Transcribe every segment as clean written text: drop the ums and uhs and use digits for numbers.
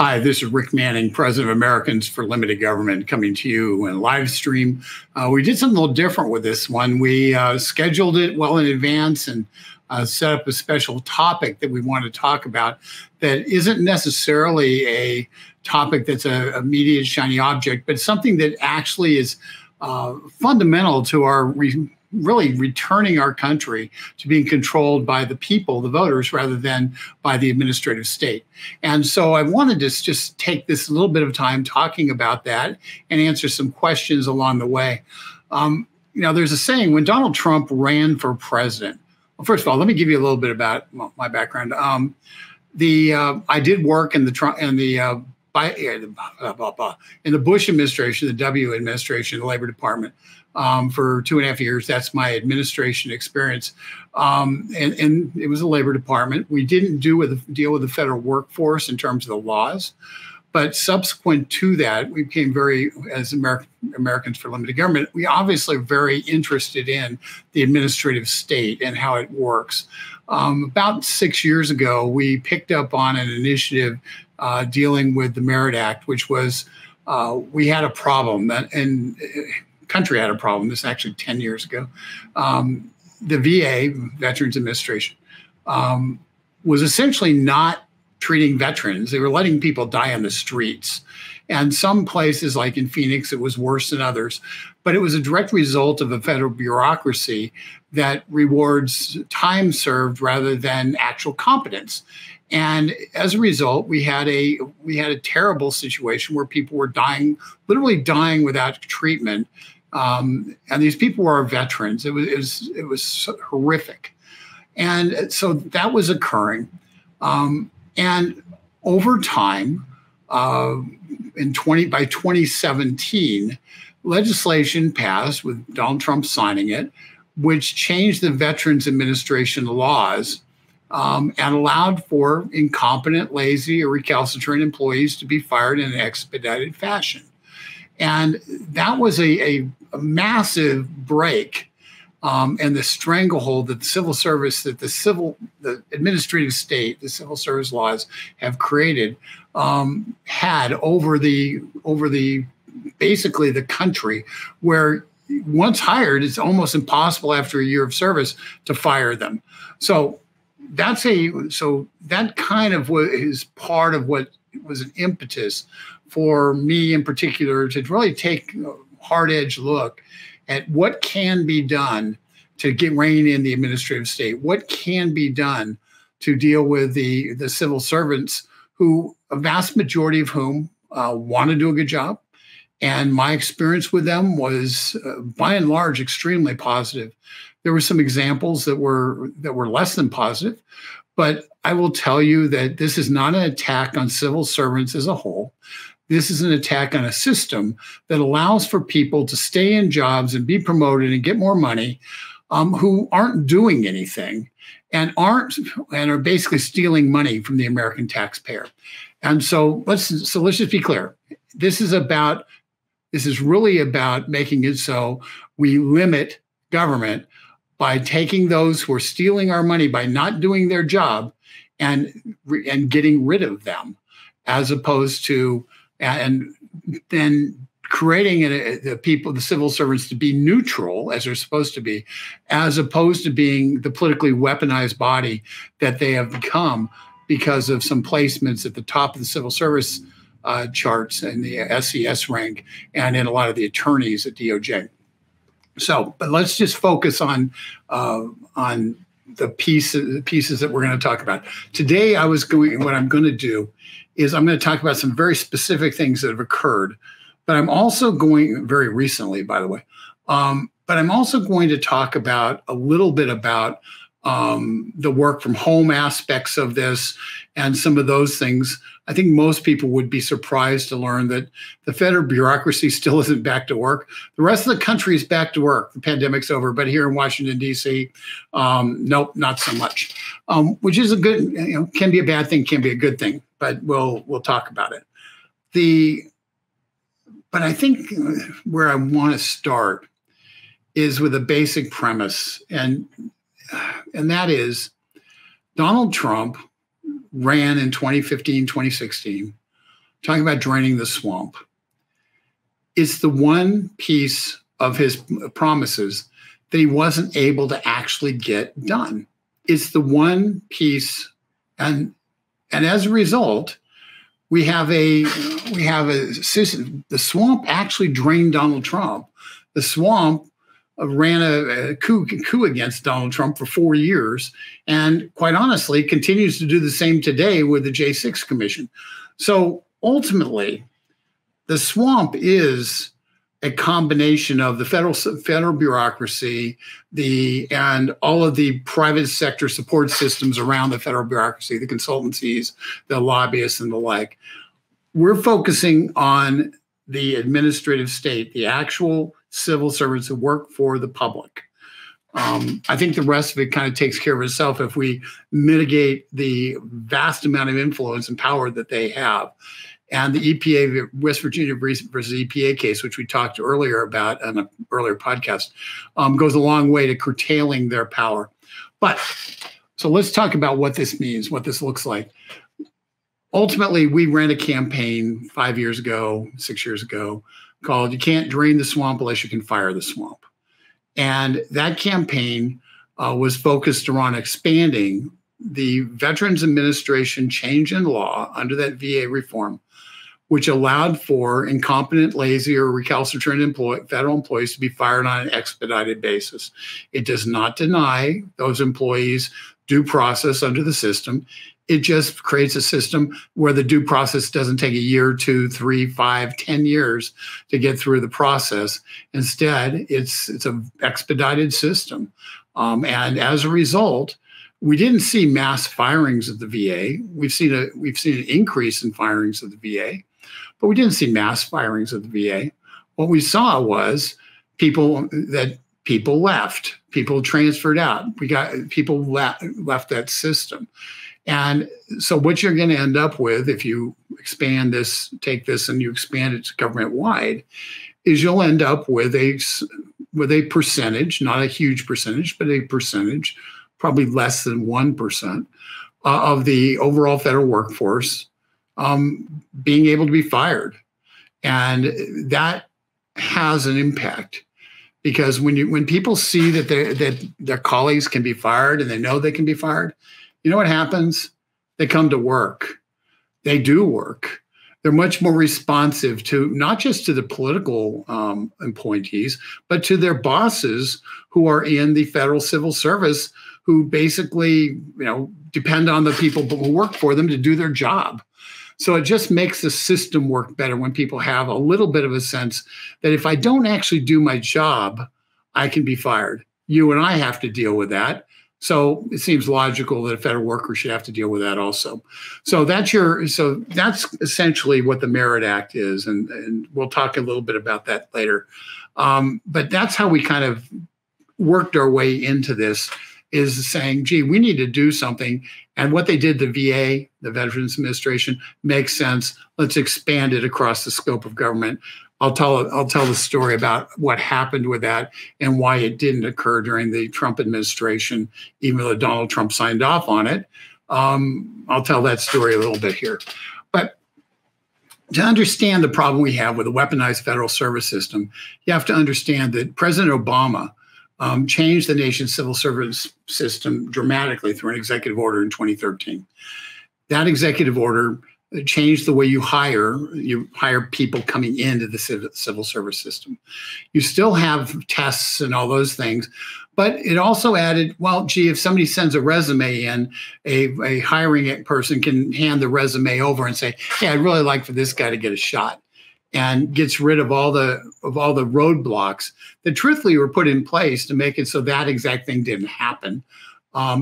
Hi, this is Rick Manning, President of Americans for Limited Government, coming to you in live stream. We did something a little different with this one. We scheduled it well in advance and set up a special topic that we want to talk about that isn't necessarily a topic that's a immediate shiny object, but something that actually is fundamental to our really returning our country to being controlled by the people, the voters, rather than by the administrative state. And so I wanted to just take this little bit of time talking about that and answer some questions along the way. There's a saying, when Donald Trump ran for president, well, first of all, let me give you a little bit about my background. I did work in the Bush administration, the W administration, the Labor Department, for 2.5 years. That's my administration experience. And it was a Labor Department. We didn't deal with the federal workforce in terms of the laws. But subsequent to that, we became as Americans for Limited Government, we obviously are very interested in the administrative state and how it works. About 6 years ago, we picked up on an initiative dealing with the Merit Act, which was we had a problem, and country had a problem. This is actually 10 years ago. The VA, Veterans Administration, was essentially not treating veterans. They were letting people die on the streets. And some places, like in Phoenix, it was worse than others. But it was a direct result of a federal bureaucracy that rewards time served rather than actual competence. And as a result, we had a terrible situation where people were dying, literally dying without treatment. And these people were our veterans. It was horrific. And so that was occurring. And over time, by 2017, legislation passed with Donald Trump signing it, which changed the Veterans Administration laws and allowed for incompetent, lazy, or recalcitrant employees to be fired in an expedited fashion. And that was a massive break and the stranglehold that the civil service, that the administrative state, the civil service laws have created, had over basically the country, where once hired, it's almost impossible after a year of service to fire them. So that kind of is part of what was an impetus for me in particular to really take a hard-edged look at what can be done to rein in the administrative state, what can be done to deal with the civil servants, who a vast majority of whom want to do a good job. And my experience with them was, by and large, extremely positive. There were some examples that were less than positive, but I will tell you that this is not an attack on civil servants as a whole. This is an attack on a system that allows for people to stay in jobs and be promoted and get more money, who aren't doing anything and are basically stealing money from the American taxpayer. And so let's just be clear. This is really about making it so we limit government by taking those who are stealing our money by not doing their job and getting rid of them, as opposed to and then creating the civil servants to be neutral, as they're supposed to be, as opposed to being the politically weaponized body that they have become because of some placements at the top of the civil service charts and the SES rank and in a lot of the attorneys at DOJ. So, but let's just focus on the pieces that we're going to talk about. Today, what I'm going to do is I'm going to talk about some very specific things that have occurred, but I'm also going, very recently, by the way, but I'm also going to talk about a little bit about the work from home aspects of this and some of those things. I think most people would be surprised to learn that the federal bureaucracy still isn't back to work. The rest of the country is back to work. The pandemic's over, but here in Washington, D.C., nope, not so much, which is a good, can be a bad thing, can be a good thing, but we'll talk about it. But I think where I want to start is with a basic premise, and that is Donald Trump ran in 2015, 2016 talking about draining the swamp. It's the one piece of his promises that he wasn't able to actually get done. It's the one piece, and as a result, we have a system. The swamp actually drained Donald Trump. The swamp ran a coup against Donald Trump for 4 years, and quite honestly, continues to do the same today with the J6 Commission. So ultimately, the swamp is a combination of the federal bureaucracy, and all of the private sector support systems around the federal bureaucracy, the consultancies, the lobbyists, and the like. We're focusing on the administrative state, the actual civil servants who work for the public. I think the rest of it kind of takes care of itself if we mitigate the vast amount of influence and power that they have. And the EPA, West Virginia versus EPA case, which we talked earlier about on an earlier podcast, goes a long way to curtailing their power. But so let's talk about what this means, what this looks like. Ultimately, we ran a campaign 5 years ago, 6 years ago, called "You Can't Drain the Swamp Unless You Can Fire the Swamp." And that campaign was focused around expanding the Veterans Administration change in law under that VA reform, which allowed for incompetent, lazy, or recalcitrant federal employees to be fired on an expedited basis. It does not deny those employees due process under the system. It just creates a system where the due process doesn't take a year, 2, 3, 5, 10 years to get through the process. Instead, it's an expedited system. And as a result, we didn't see mass firings of the VA. We've seen an increase in firings of the VA, but we didn't see mass firings of the VA. What we saw was people left, people transferred out. We got people left that system. And so what you're going to end up with, if you expand this, take this and you expand it to government wide, is you'll end up with a percentage, not a huge percentage, but a percentage, probably less than 1% of the overall federal workforce being able to be fired. And that has an impact, because when people see that their colleagues can be fired and they know they can be fired, you know what happens? They come to work. They do work. They're much more responsive to not just to the political appointees, but to their bosses who are in the federal civil service, who basically, depend on the people who work for them to do their job. So it just makes the system work better when people have a little bit of a sense that if I don't actually do my job, I can be fired. You and I have to deal with that. So it seems logical that a federal worker should have to deal with that also. So that's essentially what the Merit Act is, and we'll talk a little bit about that later. But that's how we kind of worked our way into this, is saying, gee, we need to do something. And what they did, the VA, the Veterans Administration, makes sense. Let's expand it across the scope of government. I'll tell the story about what happened with that and why it didn't occur during the Trump administration, even though Donald Trump signed off on it. I'll tell that story a little bit here. But to understand the problem we have with a weaponized federal service system, you have to understand that President Obama changed the nation's civil service system dramatically through an executive order in 2013. That executive order changed the way you hire people coming into the civil service system. You still have tests and all those things, but it also added, well, gee, if somebody sends a resume in, a hiring person can hand the resume over and say, hey, I'd really like for this guy to get a shot, and gets rid of all the roadblocks that truthfully were put in place to make it so that exact thing didn't happen.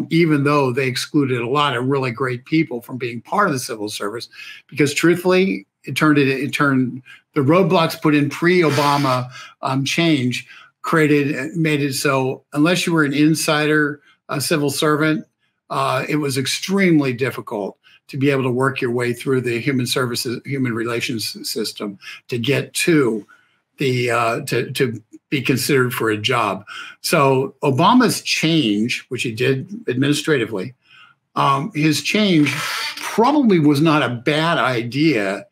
Even though they excluded a lot of really great people from being part of the civil service, because truthfully, it turned the roadblocks put in pre-Obama change made it so unless you were an insider civil servant, it was extremely difficult to be able to work your way through the human relations system to get to the to be considered for a job. So Obama's change, which he did administratively, his change probably was not a bad idea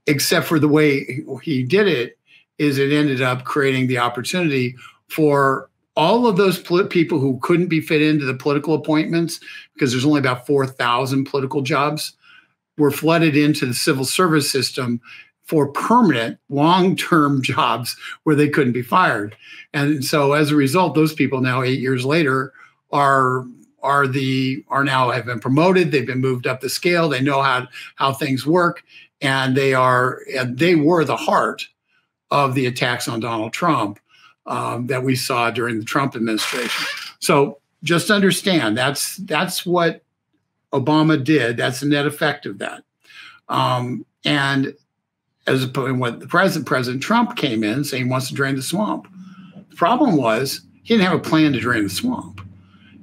except for the way he did it is it ended up creating the opportunity for all of those people who couldn't be fit into the political appointments, because there's only about 4,000 political jobs, were flooded into the civil service system for permanent long-term jobs where they couldn't be fired. And so as a result, those people now 8 years later are now have been promoted. They've been moved up the scale. They know how things work. And they were the heart of the attacks on Donald Trump that we saw during the Trump administration. So just understand that's what Obama did. That's the net effect of that. And as opposed to what the President Trump came in saying he wants to drain the swamp. The problem was he didn't have a plan to drain the swamp.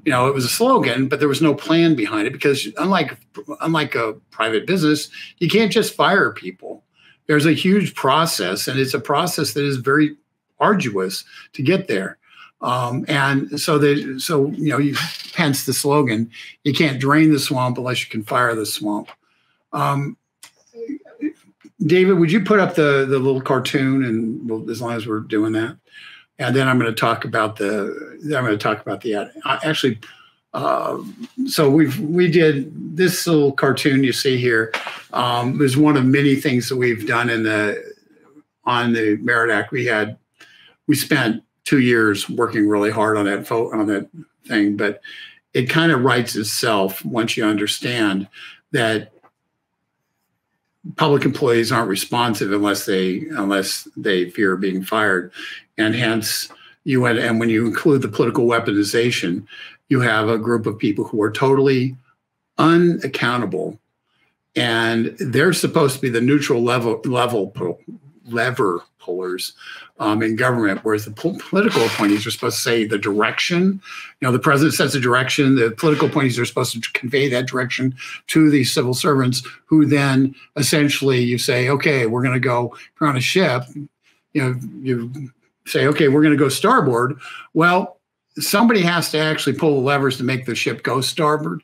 You know, it was a slogan, but there was no plan behind it, because unlike a private business, you can't just fire people. There's a huge process, and it's a process that is very arduous to get there. And so hence the slogan, you can't drain the swamp unless you can fire the swamp. David, would you put up the little cartoon, and as long as we're doing that, and then I'm going to talk about actually. So we did this little cartoon you see here. Is one of many things that we've done on the Merit Act. We spent 2 years working really hard on that thing, but it kind of writes itself once you understand that public employees aren't responsive unless they fear being fired, and hence and when you include the political weaponization, you have a group of people who are totally unaccountable, and they're supposed to be the neutral lever pullers in government, whereas the political appointees are supposed to say the direction. You know, the president sets the direction. The political appointees are supposed to convey that direction to the civil servants, who then essentially you say, okay, we're going to go. If you're on a ship, you say, okay, we're going to go starboard. Well, somebody has to actually pull the levers to make the ship go starboard.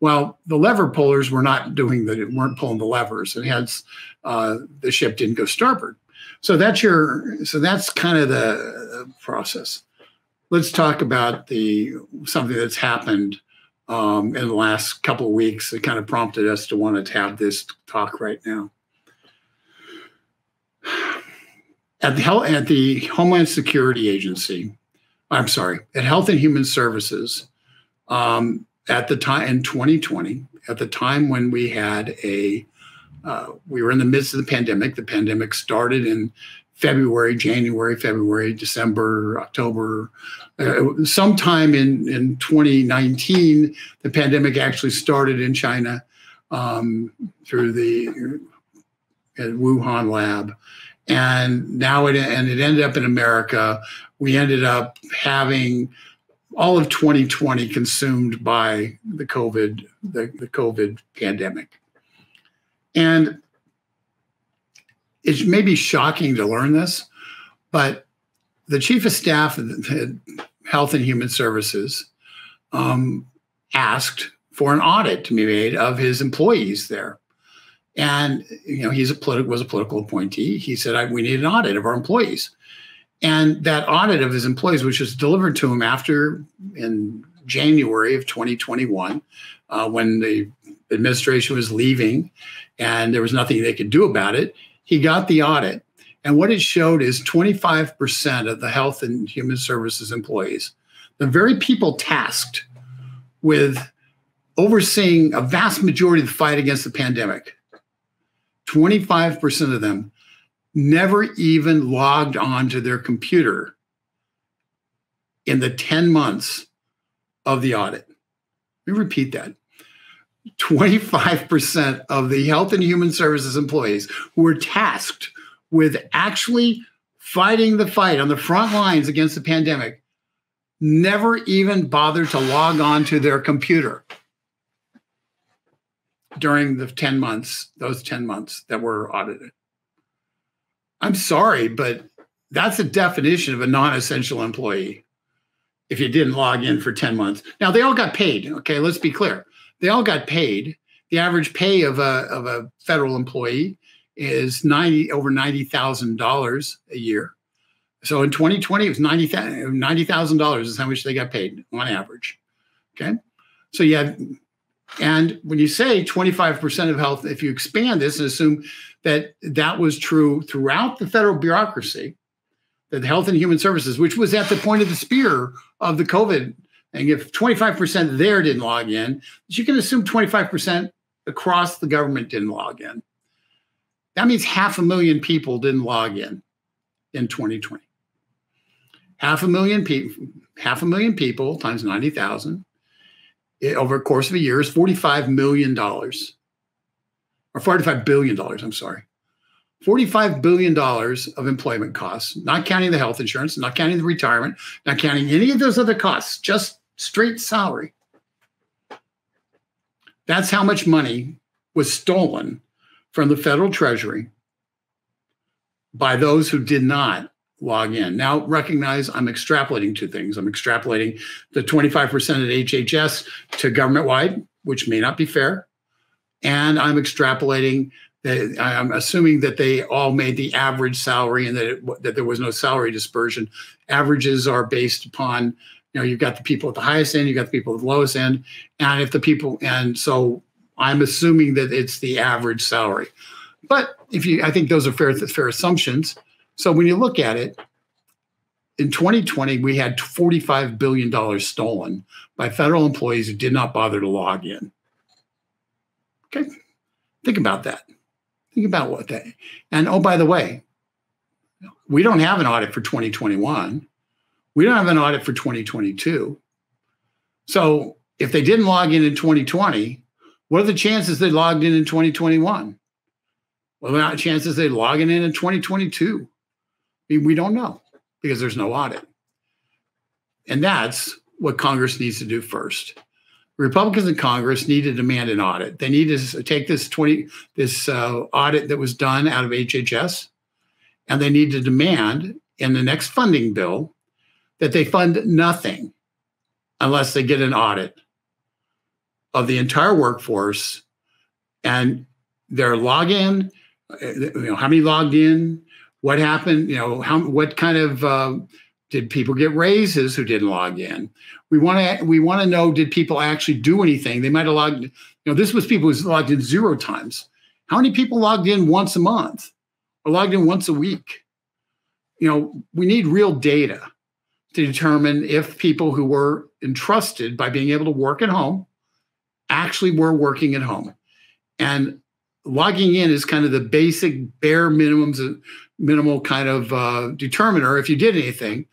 Well, the lever pullers weren't pulling the levers, and hence the ship didn't go starboard. So that's kind of the process. Let's talk about something that's happened in the last couple of weeks that kind of prompted us to want to have this talk right now. At the Homeland Security Agency, at Health and Human Services, at the time in 2020, at the time when we had we were in the midst of the pandemic. The pandemic started in January, February, December, October. Sometime in 2019, the pandemic actually started in China through the Wuhan lab. And now it ended up in America. We ended up having all of 2020 consumed by the COVID pandemic. And it may be shocking to learn this, but the chief of staff of the Health and Human Services asked for an audit to be made of his employees there. And was a political appointee. He said, we need an audit of our employees. And that audit of his employees, which was delivered to him in January of 2021, when the administration was leaving and there was nothing they could do about it, he got the audit. And what it showed is 25% of the Health and Human Services employees, the very people tasked with overseeing a vast majority of the fight against the pandemic, 25% of them never even logged onto their computer in the 10 months of the audit. Let me repeat that. 25% of the Health and Human Services employees who were tasked with actually fighting the fight on the front lines against the pandemic never even bothered to log on to their computer during the 10 months, those 10 months that were audited. I'm sorry, but that's a definition of a non-essential employee if you didn't log in for 10 months. Now, they all got paid. Okay, let's be clear. They all got paid. The average pay of a federal employee is over $90,000 a year. So in 2020, it was $90,000 is how much they got paid on average. Okay. So and when you say 25% of health, if you expand this and assume that that was true throughout the federal bureaucracy, that the Health and Human Services, which was at the point of the spear of the COVID, and if 25% there didn't log in, you can assume 25% across the government didn't log in. That means 500,000 people didn't log in 2020. 500,000 people times 90,000 over a course of a year is $45 million, or $45 billion, I'm sorry. $45 billion of employment costs, not counting the health insurance, not counting the retirement, not counting any of those other costs, just straight salary. That's how much money was stolen from the federal treasury by those who did not log in. Now, recognize I'm extrapolating two things. I'm extrapolating the 25% at HHS to government-wide, which may not be fair. And I'm extrapolating that I'm assuming that they all made the average salary and that there was no salary dispersion. Averages are based upon, you've got the people at the highest end, you've got the people at the lowest end. And so I'm assuming that it's the average salary. But I think those are fair assumptions. So when you look at it, in 2020, we had $45 billion stolen by federal employees who did not bother to log in. Okay, think about that. Think about what that. And oh, by the way, we don't have an audit for 2021. We don't have an audit for 2022. So if they didn't log in 2020, what are the chances they logged in 2021? What are the chances they log in 2022? I mean, we don't know because there's no audit. And that's what Congress needs to do first. Republicans in Congress need to demand an audit. They need to take this audit that was done out of HHS, and they need to demand in the next funding bill that they fund nothing unless they get an audit of the entire workforce and their login, how many logged in, what happened, what kind of did people get raises who didn't log in? We want to know, did people actually do anything? They might have logged, this was people who logged in 0 times. How many people logged in once a month or logged in once a week? We need real data to determine if people who were entrusted by being able to work at home actually were working at home. And logging in is kind of the basic bare minimal kind of determiner if you did anything.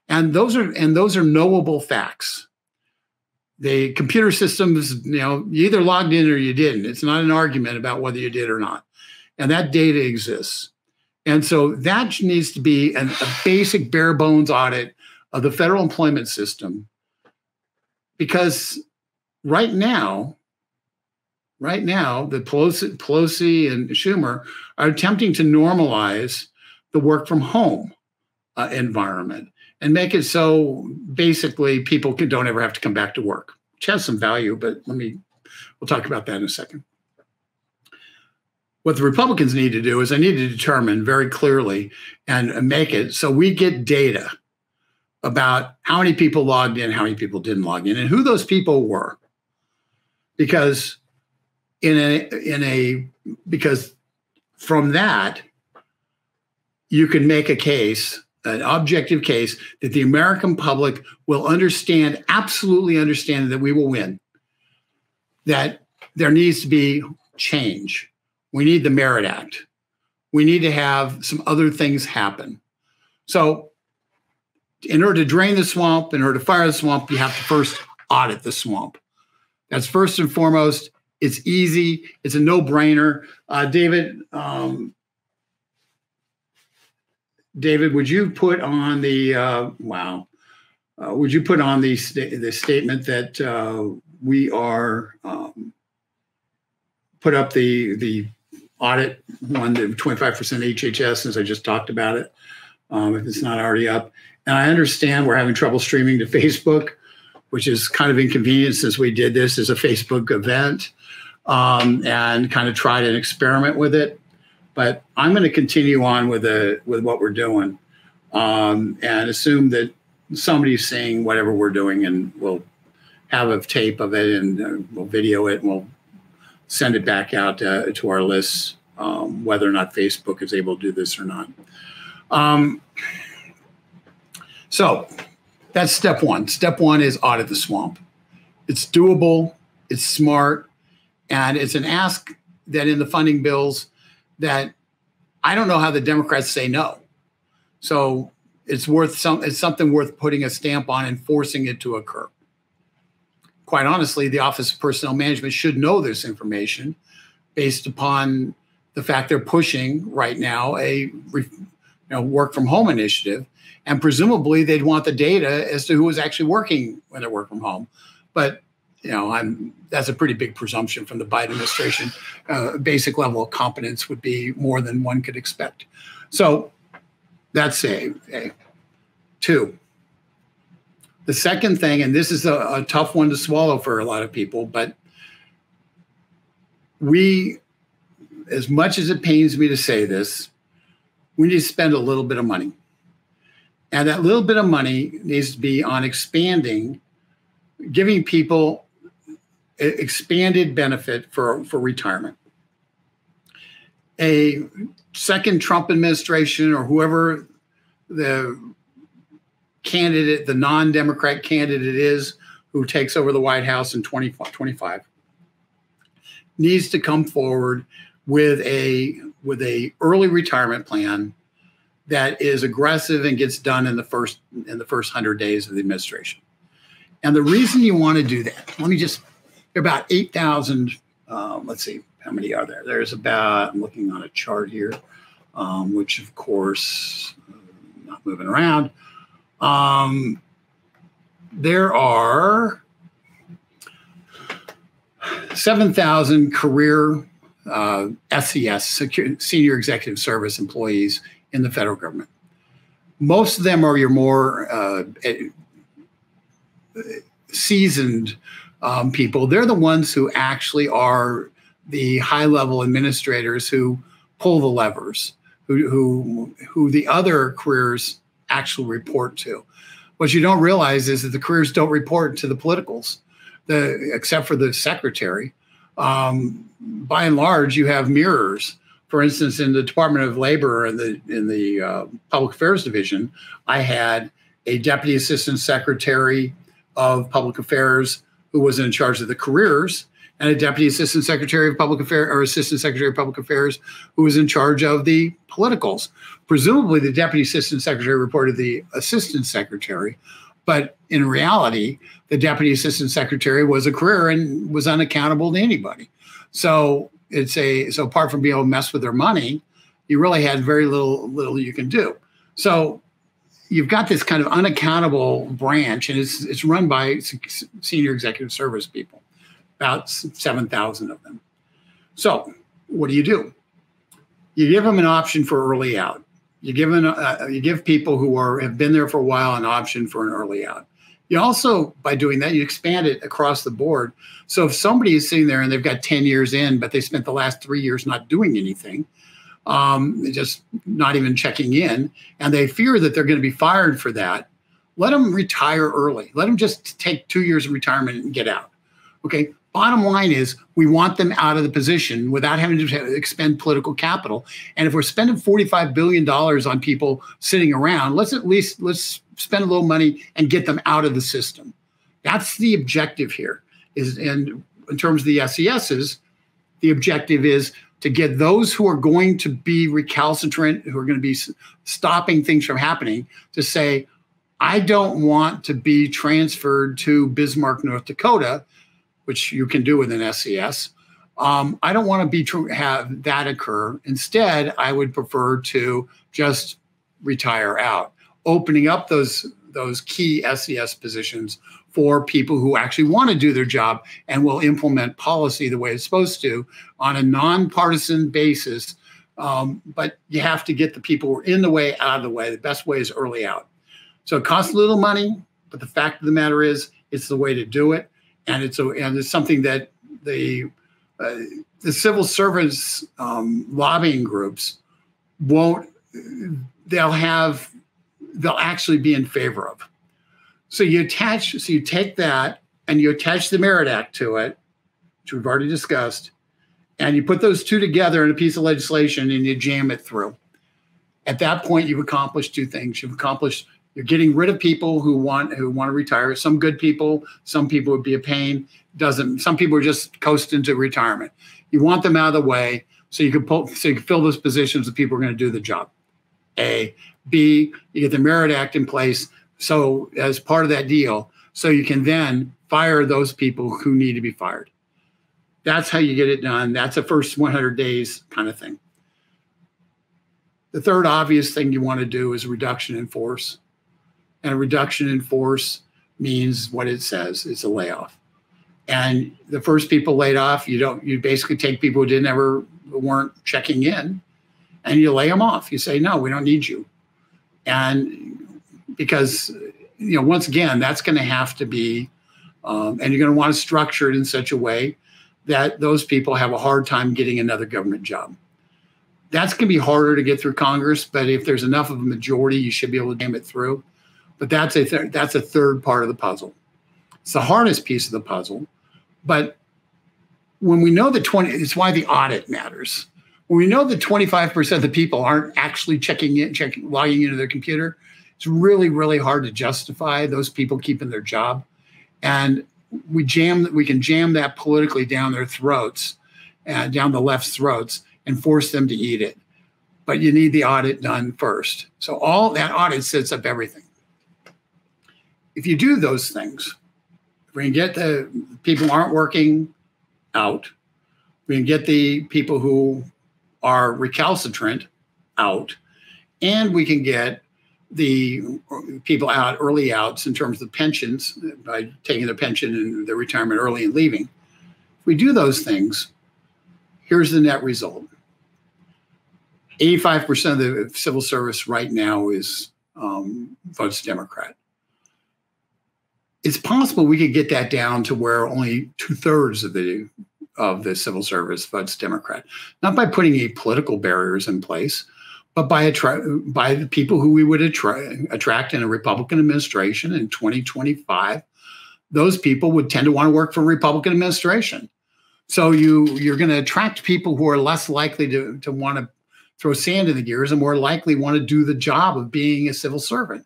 And those are knowable facts. The computer systems, you either logged in or you didn't. It's not an argument about whether you did or not. And that data exists. And so that needs to be a basic bare bones audit of the federal employment system. Because right now, the Pelosi and Schumer are attempting to normalize the work from home environment and make it so basically people don't ever have to come back to work, which has some value, but we'll talk about that in a second. What the Republicans need to do is they need to determine very clearly and make it so we get data about how many people logged in, how many people didn't log in, and who those people were. Because because from that, you can make a case, an objective case, that the American public will absolutely understand that we will win, that there needs to be change. We need the Merit Act. We need to have some other things happen. So in order to drain the swamp, in order to fire the swamp, you have to first audit the swamp. That's first and foremost. It's easy. It's a no-brainer. David, would you put on the would you put on the statement that we are put up the audit one, the 25% HHS, since I just talked about it, if it's not already up. And I understand we're having trouble streaming to Facebook, which is kind of inconvenient since we did this as a Facebook event and kind of tried an experiment with it. But I'm going to continue on with what we're doing, and assume that somebody's seeing whatever we're doing, and we'll have a tape of it, and we'll video it, and we'll send it back out to our lists, whether or not Facebook is able to do this or not. So that's step one. Step one is audit the swamp. It's doable, it's smart, and it's an ask that in the funding bills that I don't know how the Democrats say no. So it's something worth putting a stamp on and forcing it to occur. Quite honestly, the Office of Personnel Management should know this information based upon the fact they're pushing right now a work from home initiative, and presumably they'd want the data as to who is actually working when they work from home. But that's a pretty big presumption from the Biden administration. Basic level of competence would be more than one could expect. So that's a two. The second thing, and this is a tough one to swallow for a lot of people, but as much as it pains me to say this, we need to spend a little bit of money. And that little bit of money needs to be on giving people expanded benefit for retirement. A second Trump administration, or whoever the candidate, the non-Democrat candidate is who takes over the White House in 2025, needs to come forward with a early retirement plan that is aggressive and gets done in the first 100 days of the administration. And the reason you want to do that, there are about 8,000, let's see, how many are there? There's about, I'm looking on a chart here, which of course, not moving around. There are 7,000 career SES, Senior Executive Service employees in the federal government. Most of them are your more seasoned people. They're the ones who actually are the high-level administrators who pull the levers, who the other careers actually report to. What you don't realize is that the careers don't report to the politicals, except for the secretary. By and large, you have mirrors. For instance, in the Department of Labor in the Public Affairs Division, I had a Deputy Assistant Secretary of Public Affairs who was in charge of the careers, and a Deputy Assistant Secretary of Public Affairs, or Assistant Secretary of Public Affairs, who was in charge of the politicals. Presumably, the Deputy Assistant Secretary reported to the Assistant Secretary, but in reality, the Deputy Assistant Secretary was a career and was unaccountable to anybody. So so apart from being able to mess with their money, you really had very little you can do. So you've got this kind of unaccountable branch, and it's run by senior executive service people, about 7,000 of them. So what do? You give them an option for early out. You give people who have been there for a while an option for an early out. You also, by doing that, you expand it across the board. So if somebody is sitting there and they've got 10 years in, but they spent the last 3 years not doing anything, just not even checking in, and they fear that they're going to be fired for that, let them retire early. Let them just take 2 years of retirement and get out. Okay. Bottom line is we want them out of the position without having to expend political capital. And if we're spending $45 billion on people sitting around, let's spend a little money and get them out of the system. That's the objective here. And in terms of the SESs, the objective is to get those who are going to be recalcitrant, who are going to be stopping things from happening, to say, I don't want to be transferred to Bismarck, North Dakota, which you can do with an SES. I don't want to have that occur. Instead, I would prefer to just retire out, opening up those key SES positions for people who actually want to do their job and will implement policy the way it's supposed to on a nonpartisan basis. But you have to get the people who are in the way out of the way. The best way is early out. So it costs a little money, but the fact of the matter is it's the way to do it. And it's something that the the civil servants lobbying groups won't. They'll actually be in favor of. So you take that and you attach the Merit Act to it, which we've already discussed, and you put those two together in a piece of legislation and you jam it through. At that point, you've accomplished two things. You're getting rid of people who want to retire. Some good people, some people would be a pain. Some people are just coasting to retirement. You want them out of the way so you can fill those positions of people who are going to do the job. A. B, you get the Merit Act in place. So as part of that deal, so you can then fire those people who need to be fired. That's how you get it done. That's the first 100 days kind of thing. The third obvious thing you want to do is a reduction in force. And a reduction in force means what it says. It's a layoff. And the first people laid off, you basically take people who weren't checking in, and you lay them off. You say, no, we don't need you. And because, once again, that's going to have to be, and you're going to want to structure it in such a way that those people have a hard time getting another government job. That's going to be harder to get through Congress, but if there's enough of a majority, you should be able to jam it through. But that's a third part of the puzzle. It's the hardest piece of the puzzle. But when we know it's why the audit matters. When we know that 25% of the people aren't actually logging into their computer, it's really, really hard to justify those people keeping their job. And we can jam that politically down their throats, down the left's throats, and force them to eat it. But you need the audit done first. So all that audit sets up everything. If you do those things, we can get the people who aren't working out. We can get the people who are recalcitrant out, and we can get the people out, early outs in terms of pensions by taking their pension and their retirement early and leaving. If we do those things, here's the net result. 85% of the civil service right now votes Democrat. It's possible we could get that down to where only 2/3 of the civil service votes Democrat, not by putting any political barriers in place, but by the people who we would attract in a Republican administration in 2025. Those people would tend to want to work for a Republican administration. So you're going to attract people who are less likely to want to throw sand in the gears and more likely want to do the job of being a civil servant.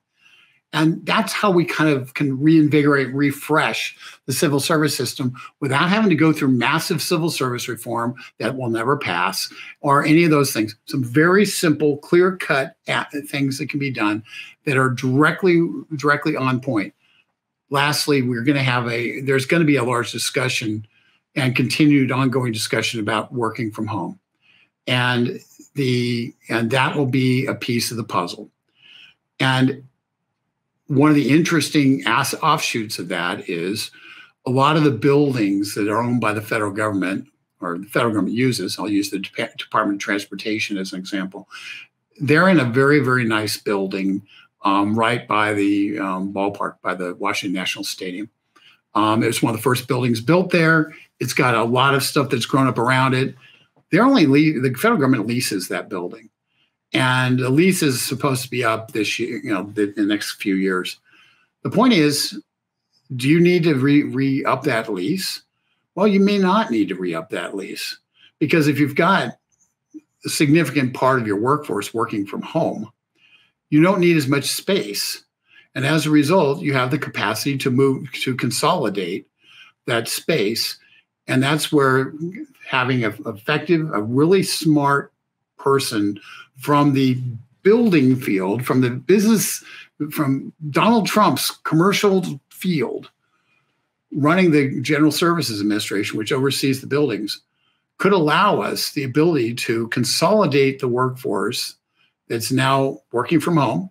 And that's how we kind of can reinvigorate, refresh the civil service system without having to go through massive civil service reform that will never pass or any of those things. Some very simple, clear-cut things that can be done that are directly on point. Lastly, there's going to be a large discussion and continued ongoing discussion about working from home. And that will be a piece of the puzzle. And one of the interesting offshoots of that is a lot of the buildings that are owned by the federal government or the federal government uses, I'll use the Department of Transportation as an example. They're in a very, very nice building right by the ballpark, by the Washington National Stadium. It was one of the first buildings built there. It's got a lot of stuff that's grown up around it. The federal government leases that building. And the lease is supposed to be up this year, the next few years. The point is, do you need to re-up that lease? Well, you may not need to re-up that lease because if you've got a significant part of your workforce working from home, you don't need as much space. And as a result, you have the capacity to consolidate that space. And that's where having a really smart person from the building field, from the business, from Donald Trump's commercial field, running the General Services Administration, which oversees the buildings, could allow us the ability to consolidate the workforce that's now working from home,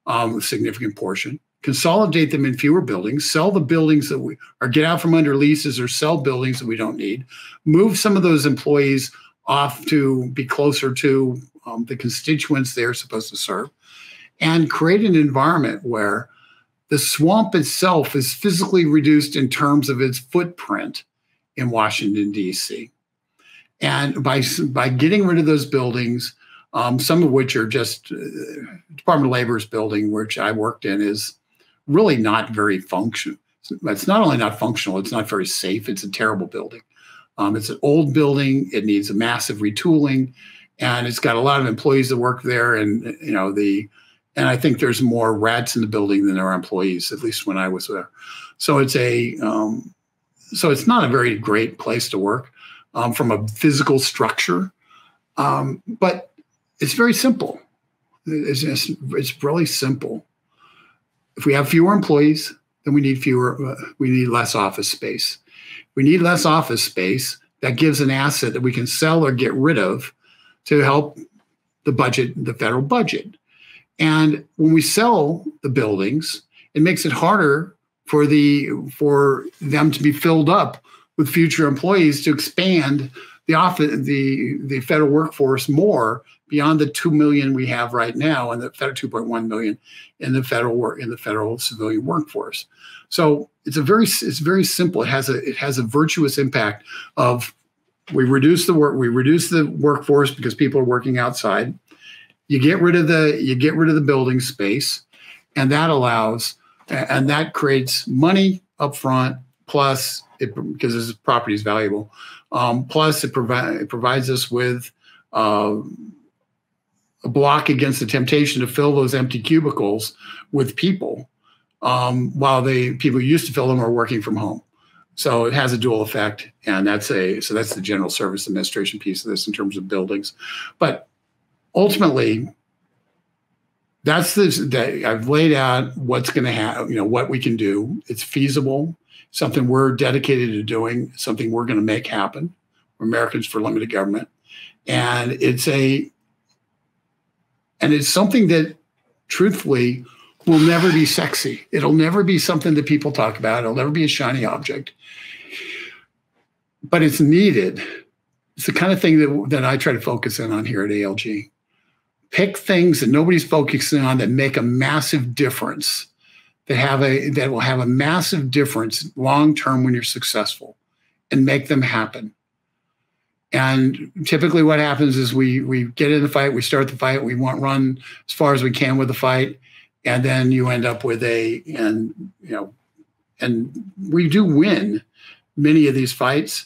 a significant portion, consolidate them in fewer buildings, sell the buildings or get out from under leases or sell buildings that we don't need, move some of those employees off to be closer to the constituents they're supposed to serve, and create an environment where the swamp itself is physically reduced in terms of its footprint in Washington, D.C. And by getting rid of those buildings, some of which are just Department of Labor's building, which I worked in, is really not very functional. It's not only not functional, it's not very safe. It's a terrible building. It's an old building. It needs a massive retooling, and it's got a lot of employees that work there. And and I think there's more rats in the building than there are employees, at least when I was there. So it's it's not a very great place to work from a physical structure, but it's very simple. It's really simple. If we have fewer employees, then we need less office space. We need less office space. That gives an asset that we can sell or get rid of to help the budget, the federal budget. And when we sell the buildings, it makes it harder for them to be filled up with future employees to expand the federal workforce more beyond the 2 million we have right now, and the federal 2.1 million in the federal civilian workforce. So it's very simple. It has a virtuous impact of we reduce the workforce because people are working outside. You get rid of the building space, and that creates money up front. Plus, because this property is valuable. Plus, it provides us with a block against the temptation to fill those empty cubicles with people, while people who used to fill them are working from home. So it has a dual effect, and that's the general service administration piece of this in terms of buildings. But ultimately, I've laid out what's going to happen, what we can do. It's feasible, something we're dedicated to doing, something we're going to make happen. We're Americans for Limited Government. And it's something that truthfully will never be sexy. It'll never be something that people talk about. It'll never be a shiny object. But it's needed. It's the kind of thing that I try to focus in on here at ALG. Pick things that nobody's focusing on that make a massive difference, that will have a massive difference long term when you're successful, and make them happen. And typically what happens is we get in the fight, we start the fight, we want to run as far as we can with the fight, and then you end up with and we do win many of these fights,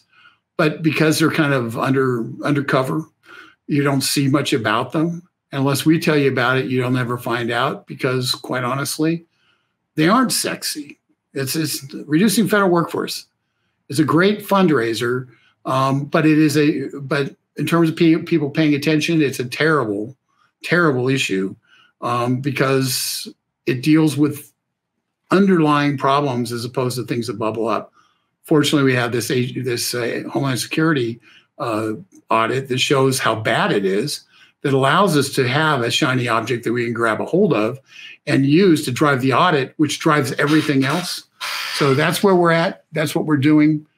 but because they're kind of undercover, you don't see much about them. Unless we tell you about it, you'll never find out, because quite honestly, they aren't sexy. It's reducing federal workforce. It's a great fundraiser, but in terms of people paying attention, it's a terrible, terrible issue, because it deals with underlying problems as opposed to things that bubble up. Fortunately, we have this Homeland Security audit that shows how bad it is, that allows us to have a shiny object that we can grab a hold of and use to drive the audit, which drives everything else. So that's where we're at. That's what we're doing.